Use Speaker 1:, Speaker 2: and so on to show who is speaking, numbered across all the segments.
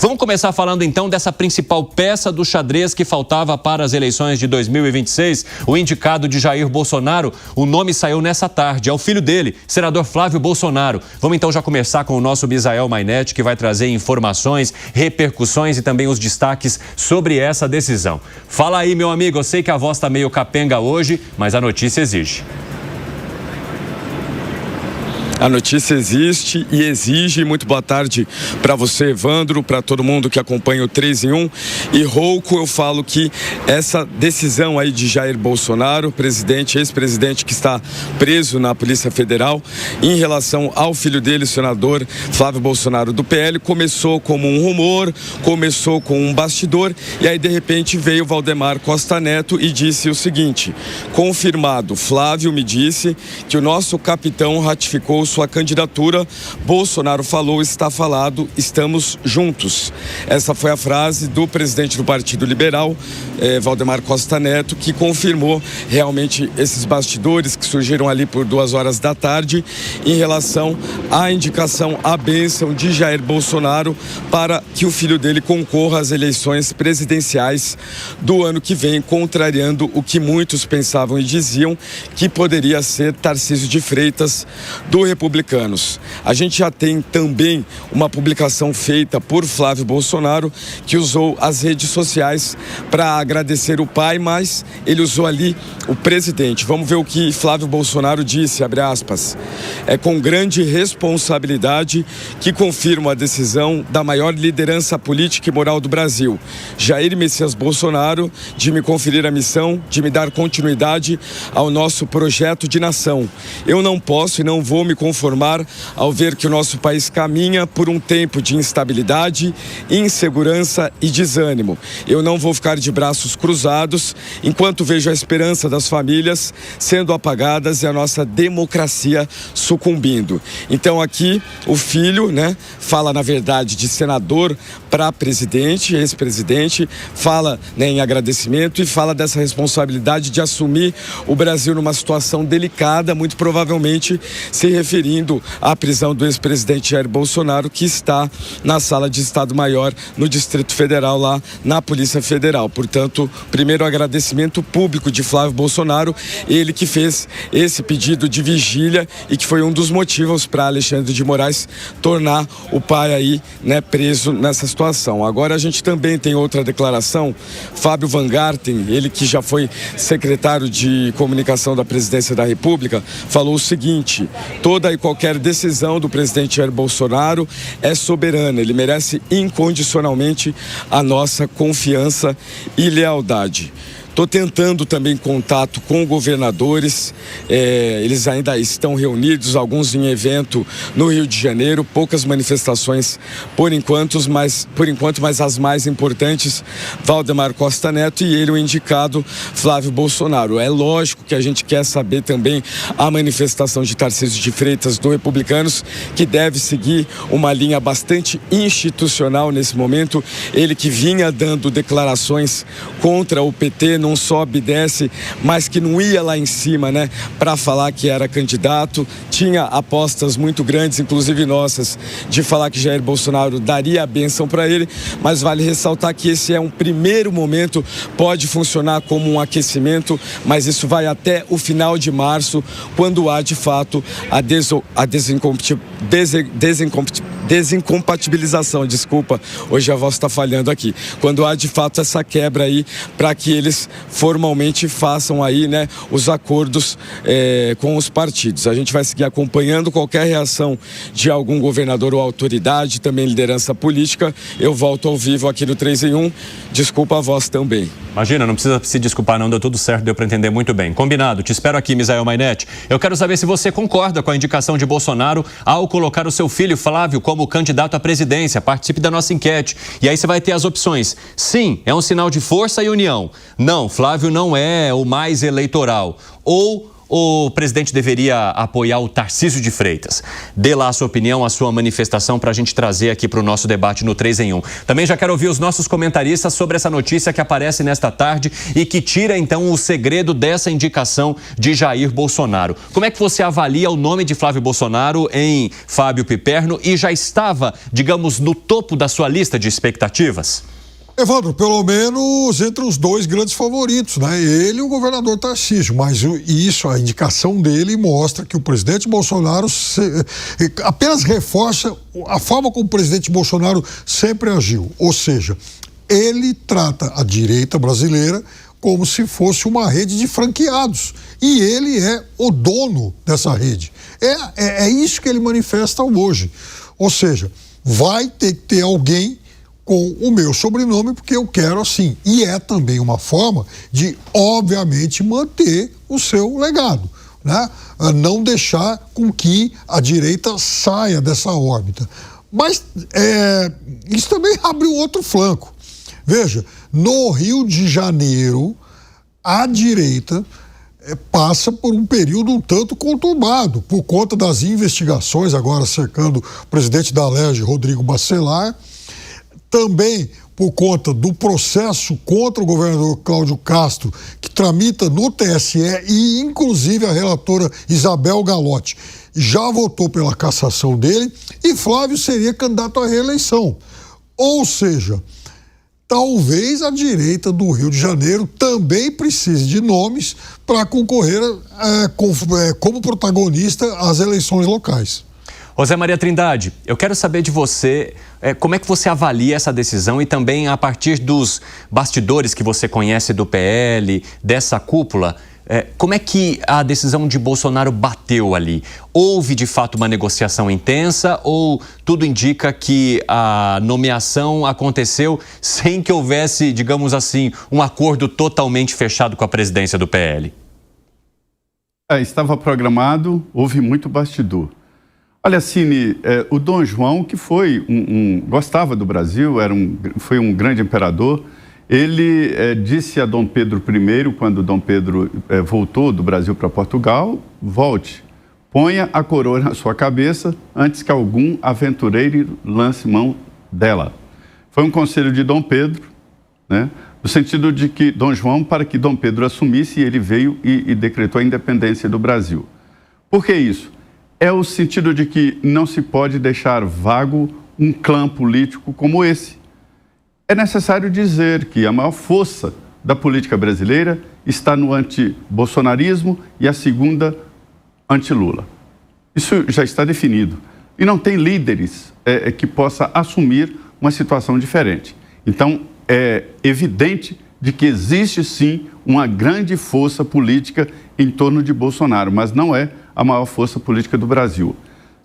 Speaker 1: Vamos começar falando então dessa principal peça do xadrez que faltava para as eleições de 2026, o indicado de Jair Bolsonaro. O nome saiu nessa tarde, é o filho dele, senador Flávio Bolsonaro. Vamos então já começar com o nosso Misael Mainetti, que vai trazer informações, repercussões e também os destaques sobre essa decisão. Fala aí, meu amigo, eu sei que a voz está meio capenga hoje, mas a notícia exige.
Speaker 2: A notícia existe e exige. Muito boa tarde para você, Evandro, para todo mundo que acompanha o 3 em 1. E rouco, eu falo que essa decisão aí de Jair Bolsonaro, ex-presidente que está preso na Polícia Federal, em relação ao filho dele, o senador Flávio Bolsonaro do PL, começou como um rumor, começou com um bastidor e aí de repente veio Valdemar Costa Neto e disse o seguinte: confirmado, Flávio me disse que o nosso capitão ratificou sua candidatura. Bolsonaro falou, está falado, estamos juntos. Essa foi a frase do presidente do Partido Liberal, Valdemar Costa Neto, que confirmou realmente esses bastidores que surgiram ali por 2 horas da tarde em relação à indicação, à bênção de Jair Bolsonaro para que o filho dele concorra às eleições presidenciais do ano que vem, contrariando o que muitos pensavam e diziam que poderia ser Tarcísio de Freitas do Republicanos. A gente já tem também uma publicação feita por Flávio Bolsonaro, que usou as redes sociais para agradecer o pai, mas ele usou ali o presidente. Vamos ver o que Flávio Bolsonaro disse, abre aspas: é com grande responsabilidade que confirmo a decisão da maior liderança política e moral do Brasil, Jair Messias Bolsonaro, de me conferir a missão de me dar continuidade ao nosso projeto de nação. Eu não posso e não vou me conformar ao ver que o nosso país caminha por um tempo de instabilidade, insegurança e desânimo. Eu não vou ficar de braços cruzados enquanto vejo a esperança das famílias sendo apagadas e a nossa democracia sucumbindo. Então aqui o filho, fala na verdade de senador para presidente, ex-presidente, fala em agradecimento e fala dessa responsabilidade de assumir o Brasil numa situação delicada, muito provavelmente se referindo à prisão do ex-presidente Jair Bolsonaro, que está na sala de Estado-Maior no Distrito Federal, lá na Polícia Federal. Portanto, primeiro agradecimento público de Flávio Bolsonaro, ele que fez esse pedido de vigília e que foi um dos motivos para Alexandre de Moraes tornar o pai aí, preso nessa situação. Agora a gente também tem outra declaração, Fábio Van Garten, ele que já foi secretário de comunicação da Presidência da República, falou o seguinte: toda e qualquer decisão do presidente Jair Bolsonaro é soberana, ele merece incondicionalmente a nossa confiança e lealdade. Estou tentando também contato com governadores, eles ainda estão reunidos, alguns em evento no Rio de Janeiro, poucas manifestações por enquanto, mas as mais importantes, Valdemar Costa Neto e ele, o indicado Flávio Bolsonaro. É lógico que a gente quer saber também a manifestação de Tarcísio de Freitas do Republicanos, que deve seguir uma linha bastante institucional nesse momento, ele que vinha dando declarações contra o PT, não sobe e desce, mas que não ia lá em cima, para falar que era candidato. Tinha apostas muito grandes, inclusive nossas, de falar que Jair Bolsonaro daria a bênção para ele, mas vale ressaltar que esse é um primeiro momento, pode funcionar como um aquecimento, mas isso vai até o final de março, quando há de fato a desincompatibilização, desculpa, hoje a voz está falhando aqui, quando há de fato essa quebra aí, para que eles formalmente façam aí, os acordos com os partidos. A gente vai seguir acompanhando qualquer reação de algum governador ou autoridade, também liderança política. Eu volto ao vivo aqui no 3 em 1. Desculpa a voz também.
Speaker 1: Imagina, não precisa se desculpar não, deu tudo certo, deu para entender muito bem. Combinado, te espero aqui, Misael Mainetti. Eu quero saber se você concorda com a indicação de Bolsonaro ao colocar o seu filho Flávio como candidato à presidência. Participe da nossa enquete. E aí você vai ter as opções. Sim, é um sinal de força e união. Não, Flávio não é o mais eleitoral. Ou o presidente deveria apoiar o Tarcísio de Freitas? Dê lá a sua opinião, a sua manifestação para a gente trazer aqui para o nosso debate no 3 em 1. Também já quero ouvir os nossos comentaristas sobre essa notícia que aparece nesta tarde e que tira então o segredo dessa indicação de Jair Bolsonaro. Como é que você avalia o nome de Flávio Bolsonaro em Fábio Piperno e já estava, digamos, no topo da sua lista de expectativas?
Speaker 3: Evandro, pelo menos entre os dois grandes favoritos, né? Ele e o governador Tarcísio, mas isso, a indicação dele mostra que o presidente Bolsonaro apenas reforça a forma como o presidente Bolsonaro sempre agiu, ou seja, ele trata a direita brasileira como se fosse uma rede de franqueados e ele é o dono dessa rede. É isso que ele manifesta hoje, ou seja, vai ter que ter alguém com o meu sobrenome, porque eu quero assim. E é também uma forma de, obviamente, manter o seu legado, né? Não deixar com que a direita saia dessa órbita. Mas isso também abre um outro flanco. Veja, no Rio de Janeiro, a direita passa por um período um tanto conturbado, por conta das investigações agora cercando o presidente da Alerj, Rodrigo Bacelar, também por conta do processo contra o governador Cláudio Castro, que tramita no TSE e, inclusive, a relatora Isabel Galotti já votou pela cassação dele e Flávio seria candidato à reeleição. Ou seja, talvez a direita do Rio de Janeiro também precise de nomes para concorrer como protagonista às eleições locais.
Speaker 1: José Maria Trindade, eu quero saber de você como é que você avalia essa decisão e também a partir dos bastidores que você conhece do PL, dessa cúpula, como é que a decisão de Bolsonaro bateu ali? Houve de fato uma negociação intensa ou tudo indica que a nomeação aconteceu sem que houvesse, digamos assim, um acordo totalmente fechado com a presidência do PL?
Speaker 4: Estava programado, houve muito bastidor. Olha, Cine, o Dom João, que gostava do Brasil, foi um grande imperador, ele disse a Dom Pedro I, quando Dom Pedro voltou do Brasil para Portugal, volte, ponha a coroa na sua cabeça antes que algum aventureiro lance mão dela. Foi um conselho de Dom Pedro, né, no sentido de que Dom João, para que Dom Pedro assumisse, ele veio e decretou a independência do Brasil. Por que isso? É o sentido de que não se pode deixar vago um clã político como esse. É necessário dizer que a maior força da política brasileira está no anti-bolsonarismo e a segunda, anti-Lula. Isso já está definido. E não tem líderes que possa assumir uma situação diferente. Então, é evidente de que existe sim uma grande força política em torno de Bolsonaro, mas não é a maior força política do Brasil.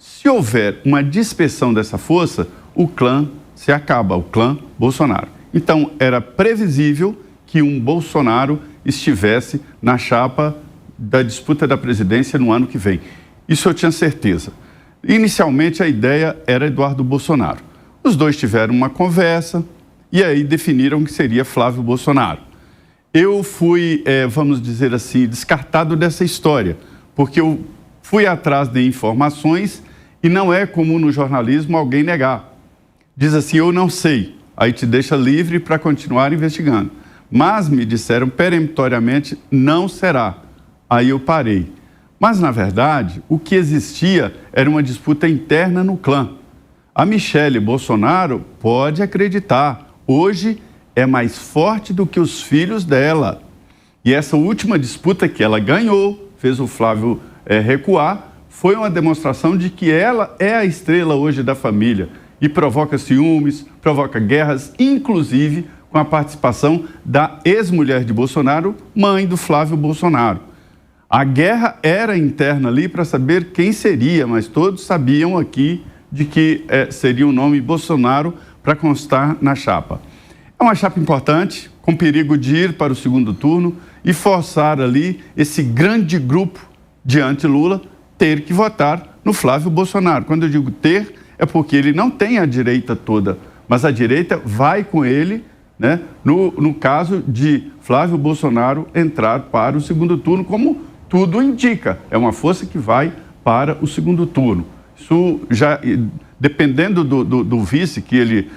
Speaker 4: Se houver uma dispersão dessa força, o clã se acaba, o clã Bolsonaro. Então, era previsível que um Bolsonaro estivesse na chapa da disputa da presidência no ano que vem. Isso eu tinha certeza. Inicialmente, a ideia era Eduardo Bolsonaro. Os dois tiveram uma conversa e aí definiram que seria Flávio Bolsonaro. Eu fui, vamos dizer assim, descartado dessa história, porque eu fui atrás de informações e não é comum no jornalismo alguém negar. Diz assim, eu não sei, aí te deixa livre para continuar investigando. Mas me disseram peremptoriamente, não será. Aí eu parei. Mas, na verdade, o que existia era uma disputa interna no clã. A Michele Bolsonaro pode acreditar, hoje é mais forte do que os filhos dela. E essa última disputa que ela ganhou, fez o Flávio recuar, foi uma demonstração de que ela é a estrela hoje da família e provoca ciúmes, provoca guerras, inclusive com a participação da ex-mulher de Bolsonaro, mãe do Flávio Bolsonaro. A guerra era interna ali para saber quem seria, mas todos sabiam aqui de que seria o nome Bolsonaro para constar na chapa. É uma chapa importante, com perigo de ir para o segundo turno e forçar ali esse grande grupo de anti-Lula ter que votar no Flávio Bolsonaro. Quando eu digo ter, é porque ele não tem a direita toda, mas a direita vai com ele, no caso de Flávio Bolsonaro entrar para o segundo turno, como tudo indica, é uma força que vai para o segundo turno. Isso já, dependendo do vice que ele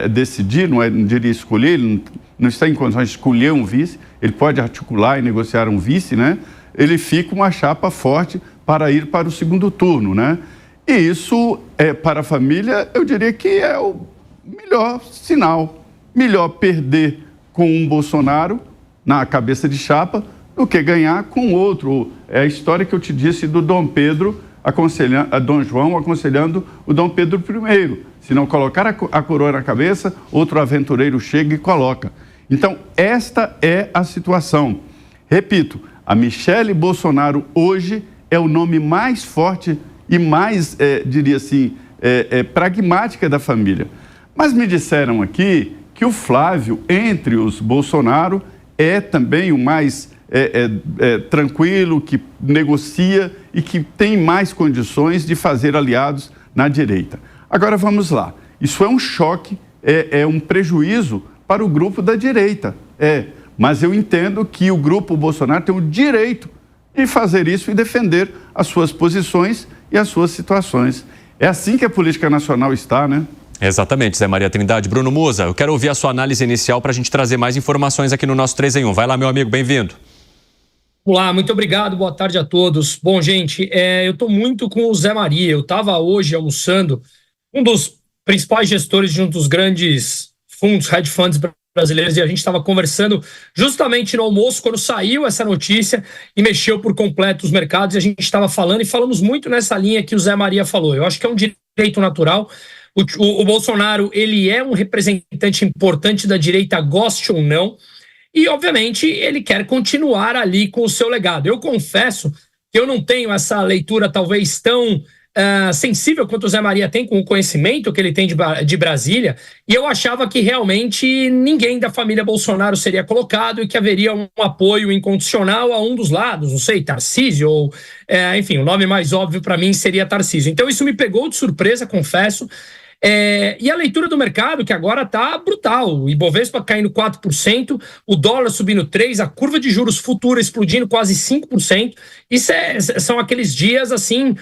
Speaker 4: decidir, não diria escolher, ele não está em condições de escolher um vice, ele pode articular e negociar um vice, né? Ele fica uma chapa forte para ir para o segundo turno, né? E isso, para a família, eu diria que é o melhor sinal. Melhor perder com um Bolsonaro na cabeça de chapa do que ganhar com outro. É a história que eu te disse do Dom Pedro aconselhando, Dom João aconselhando o Dom Pedro I. Se não colocar a coroa na cabeça, outro aventureiro chega e coloca. Então, esta é a situação. Repito, a Michele Bolsonaro hoje é o nome mais forte e mais, diria assim, pragmática da família. Mas me disseram aqui que o Flávio, entre os Bolsonaro, é também o mais tranquilo, que negocia e que tem mais condições de fazer aliados na direita. Agora vamos lá. Isso é um choque, é um prejuízo para o grupo da direita. Mas eu entendo que o grupo Bolsonaro tem o direito de fazer isso e defender as suas posições e as suas situações. É assim que a política nacional está, né?
Speaker 1: Exatamente, Zé Maria Trindade. Bruno Musa, eu quero ouvir a sua análise inicial para a gente trazer mais informações aqui no nosso 3 em 1. Vai lá, meu amigo, bem-vindo.
Speaker 5: Olá, muito obrigado, boa tarde a todos. Bom, gente, eu estou muito com o Zé Maria. Eu estava hoje almoçando um dos principais gestores de um dos grandes fundos, hedge funds brasileiros, e a gente estava conversando justamente no almoço, quando saiu essa notícia e mexeu por completo os mercados, e a gente estava falando, e falamos muito nessa linha que o Zé Maria falou. Eu acho que é um direito natural. O Bolsonaro, ele é um representante importante da direita, goste ou não, e, obviamente, ele quer continuar ali com o seu legado. Eu confesso que eu não tenho essa leitura talvez tão sensível quanto o Zé Maria tem, com o conhecimento que ele tem de Brasília, e eu achava que realmente ninguém da família Bolsonaro seria colocado e que haveria um apoio incondicional a um dos lados, não sei, Tarcísio, ou enfim, o nome mais óbvio para mim seria Tarcísio. Então isso me pegou de surpresa, confesso. E a leitura do mercado, que agora está brutal. O Ibovespa caindo 4%, o dólar subindo 3%, a curva de juros futura explodindo quase 5%. Isso são aqueles dias assim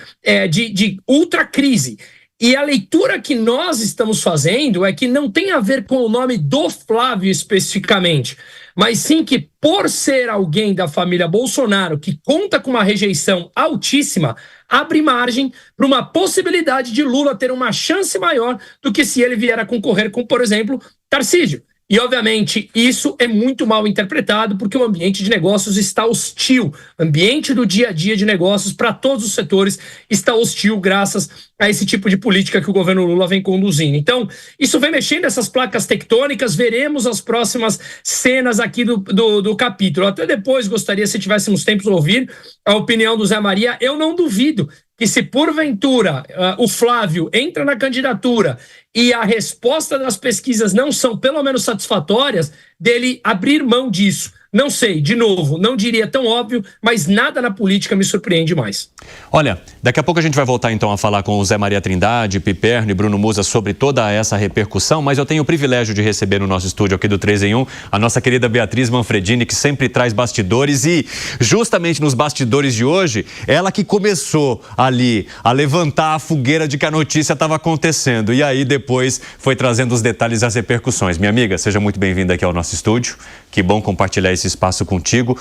Speaker 5: de ultra crise. E a leitura que nós estamos fazendo é que não tem a ver com o nome do Flávio especificamente, mas sim que, por ser alguém da família Bolsonaro que conta com uma rejeição altíssima, abre margem para uma possibilidade de Lula ter uma chance maior do que se ele vier a concorrer com, por exemplo, Tarcísio. E, obviamente, isso é muito mal interpretado porque o ambiente de negócios está hostil. O ambiente do dia a dia de negócios para todos os setores está hostil graças a esse tipo de política que o governo Lula vem conduzindo. Então, isso vem mexendo nessas placas tectônicas, veremos as próximas cenas aqui do capítulo. Até depois gostaria, se tivéssemos tempo, de ouvir a opinião do Zé Maria. Eu não duvido que, se porventura o Flávio entra na candidatura e a resposta das pesquisas não são pelo menos satisfatórias, dele abrir mão disso. Não sei, de novo, não diria tão óbvio, mas nada na política me surpreende mais.
Speaker 1: Olha, daqui a pouco a gente vai voltar então a falar com o Zé Maria Trindade, Piperno e Bruno Musa sobre toda essa repercussão, mas eu tenho o privilégio de receber no nosso estúdio aqui do 3 em 1 a nossa querida Beatriz Manfredini, que sempre traz bastidores, e justamente nos bastidores de hoje, ela que começou ali a levantar a fogueira de que a notícia estava acontecendo, e aí depois foi trazendo os detalhes e as repercussões. Minha amiga, seja muito bem-vinda aqui ao nosso estúdio, que bom compartilhar esse espaço contigo.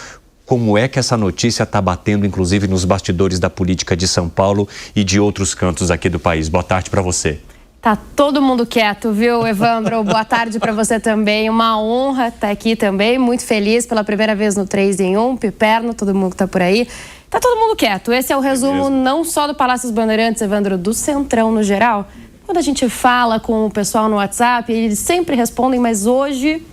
Speaker 1: Como é que essa notícia está batendo, inclusive, nos bastidores da política de São Paulo e de outros cantos aqui do país? Boa tarde para você.
Speaker 6: Tá todo mundo quieto, viu, Evandro? Boa tarde para você também. Uma honra estar aqui também. Muito feliz pela primeira vez no 3 em 1. Piperno, todo mundo que tá por aí. Tá todo mundo quieto. Esse é o resumo não só do Palácio dos Bandeirantes, Evandro, do Centrão no geral. Quando a gente fala com o pessoal no WhatsApp, eles sempre respondem, mas hoje...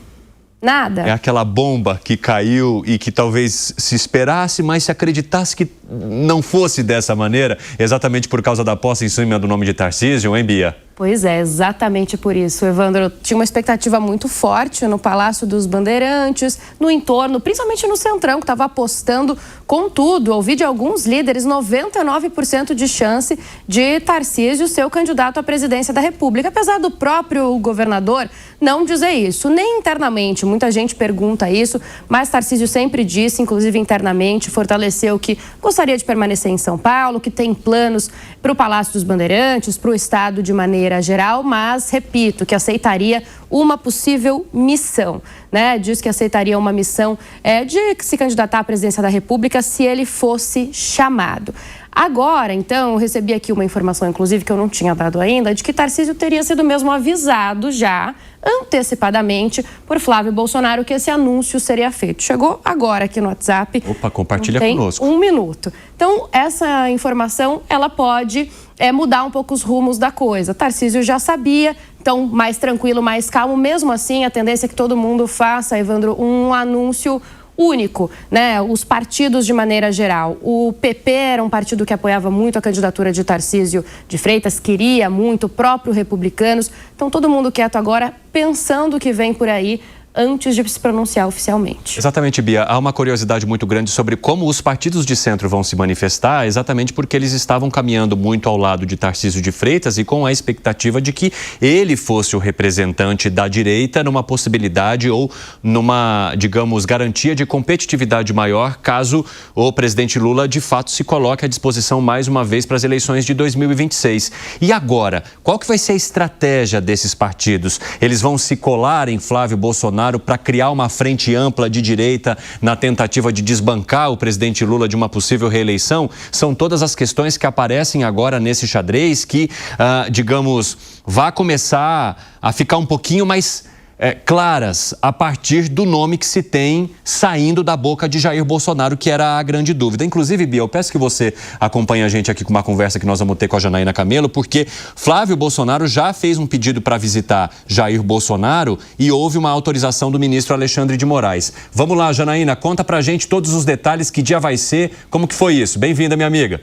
Speaker 6: nada.
Speaker 1: É aquela bomba que caiu e que talvez se esperasse, mas se acreditasse que não fosse dessa maneira, exatamente por causa da posse em cima do nome de Tarcísio, hein, Bia?
Speaker 6: Pois é, exatamente por isso, Evandro. Tinha uma expectativa muito forte no Palácio dos Bandeirantes, no entorno, principalmente no Centrão, que estava apostando com tudo. Ouvi de alguns líderes 99% de chance de Tarcísio ser o candidato à presidência da República, apesar do próprio governador não dizer isso, nem internamente. Muita gente pergunta isso, mas Tarcísio sempre disse, inclusive internamente, fortaleceu que gostaria de permanecer em São Paulo, que tem planos para o Palácio dos Bandeirantes, para o Estado de maneira geral, mas, repito, que aceitaria uma possível missão, né? Diz que aceitaria uma missão de se candidatar à presidência da República se ele fosse chamado. Agora, então, eu recebi aqui uma informação, inclusive, que eu não tinha dado ainda, de que Tarcísio teria sido mesmo avisado já, antecipadamente, por Flávio Bolsonaro, que esse anúncio seria feito. Chegou agora aqui no WhatsApp.
Speaker 1: Opa, compartilha
Speaker 6: tem
Speaker 1: conosco.
Speaker 6: 1 minuto. Então, essa informação, ela pode mudar um pouco os rumos da coisa. Tarcísio já sabia, então, mais tranquilo, mais calmo. Mesmo assim, a tendência é que todo mundo faça, Evandro, um anúncio único, né? Os partidos de maneira geral. O PP era um partido que apoiava muito a candidatura de Tarcísio de Freitas, queria muito, o próprio Republicanos. Então, todo mundo quieto agora, pensando o que vem por aí, antes de se pronunciar oficialmente.
Speaker 1: Exatamente, Bia. Há uma curiosidade muito grande sobre como os partidos de centro vão se manifestar, exatamente porque eles estavam caminhando muito ao lado de Tarcísio de Freitas e com a expectativa de que ele fosse o representante da direita numa possibilidade ou numa, digamos, garantia de competitividade maior caso o presidente Lula de fato se coloque à disposição mais uma vez para as eleições de 2026. E agora, qual que vai ser a estratégia desses partidos? Eles vão se colar em Flávio Bolsonaro para criar uma frente ampla de direita na tentativa de desbancar o presidente Lula de uma possível reeleição? São todas as questões que aparecem agora nesse xadrez que, digamos, vai começar a ficar um pouquinho mais claras a partir do nome que se tem saindo da boca de Jair Bolsonaro, que era a grande dúvida. Inclusive, Bia, eu peço que você acompanhe a gente aqui com uma conversa que nós vamos ter com a Janaína Camelo, porque Flávio Bolsonaro já fez um pedido para visitar Jair Bolsonaro e houve uma autorização do ministro Alexandre de Moraes. Vamos lá, Janaína, conta pra gente todos os detalhes, que dia vai ser, como que foi isso. Bem-vinda, minha amiga.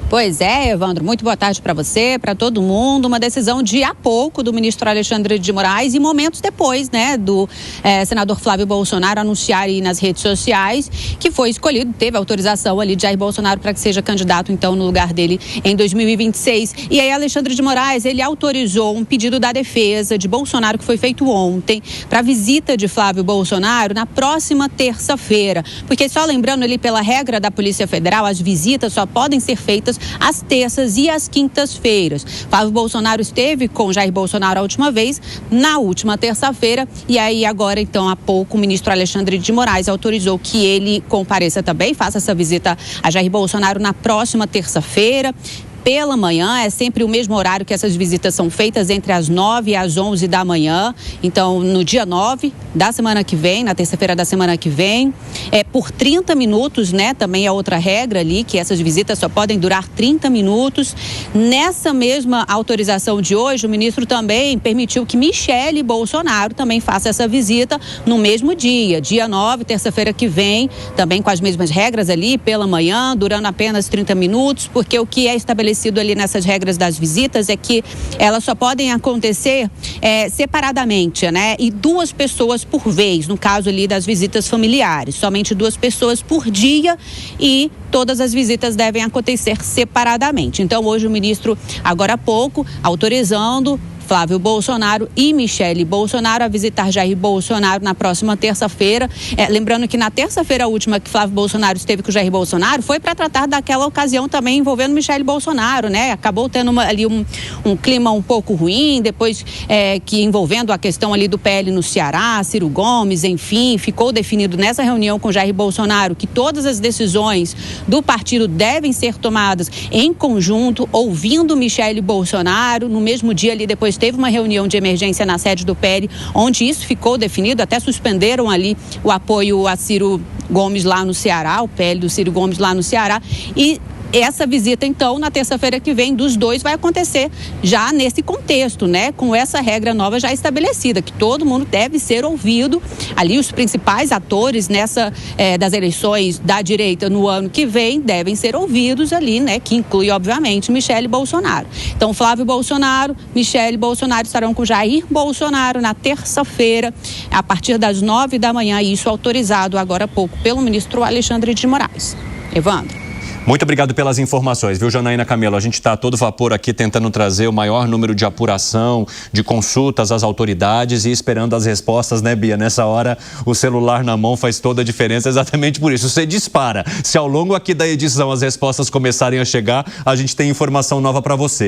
Speaker 7: Pois é, Evandro, muito boa tarde para você, para todo mundo. Uma decisão de há pouco do ministro Alexandre de Moraes e momentos depois, né, do senador Flávio Bolsonaro anunciar aí nas redes sociais que foi escolhido, teve autorização ali de Jair Bolsonaro para que seja candidato, então, no lugar dele em 2026. E aí, Alexandre de Moraes, ele autorizou um pedido da defesa de Bolsonaro que foi feito ontem para a visita de Flávio Bolsonaro na próxima terça-feira. Porque, só lembrando ali, pela regra da Polícia Federal, as visitas só podem ser feitas às terças e às quintas-feiras. Flávio Bolsonaro esteve com Jair Bolsonaro a última vez, na última terça-feira, e aí agora, então, há pouco, o ministro Alexandre de Moraes autorizou que ele compareça também, faça essa visita a Jair Bolsonaro na próxima terça-feira. Pela manhã, é sempre o mesmo horário que essas visitas são feitas, entre as 9 e as 11 da manhã. Então, no dia 9 da semana que vem, na terça-feira da semana que vem, por 30 minutos, né? Também é outra regra ali, que essas visitas só podem durar 30 minutos. Nessa mesma autorização de hoje, o ministro também permitiu que Michele Bolsonaro também faça essa visita no mesmo dia 9, terça-feira que vem, também com as mesmas regras ali, pela manhã, durando apenas 30 minutos, porque o que é estabelecido ali nessas regras das visitas é que elas só podem acontecer separadamente, né? E 2 pessoas por vez, no caso ali das visitas familiares, somente 2 pessoas por dia, e todas as visitas devem acontecer separadamente. Então, hoje o ministro, agora há pouco, autorizando Flávio Bolsonaro e Michele Bolsonaro a visitar Jair Bolsonaro na próxima terça-feira. Lembrando que na terça-feira última que Flávio Bolsonaro esteve com Jair Bolsonaro foi para tratar daquela ocasião também envolvendo Michele Bolsonaro, né? Acabou tendo ali um clima um pouco ruim, depois que envolvendo a questão ali do PL no Ceará, Ciro Gomes, enfim, ficou definido nessa reunião com Jair Bolsonaro que todas as decisões do partido devem ser tomadas em conjunto, ouvindo Michele Bolsonaro. No mesmo dia ali depois teve uma reunião de emergência na sede do PL, onde isso ficou definido, até suspenderam ali o apoio a Ciro Gomes lá no Ceará, o PL do Ciro Gomes lá no Ceará, e essa visita, então, na terça-feira que vem, dos dois, vai acontecer já nesse contexto, né? Com essa regra nova já estabelecida, que todo mundo deve ser ouvido. Ali, os principais atores das eleições da direita no ano que vem devem ser ouvidos ali, né? Que inclui, obviamente, Michele Bolsonaro. Então, Flávio Bolsonaro, Michele Bolsonaro estarão com Jair Bolsonaro na terça-feira, a partir das 9 da manhã, isso autorizado agora há pouco pelo ministro Alexandre de Moraes. Evandro.
Speaker 1: Muito obrigado pelas informações, viu, Janaína Camelo? A gente está a todo vapor aqui tentando trazer o maior número de apuração, de consultas às autoridades e esperando as respostas, né, Bia? Nessa hora, o celular na mão faz toda a diferença, exatamente por isso. Você dispara. Se ao longo aqui da edição as respostas começarem a chegar, a gente tem informação nova para você.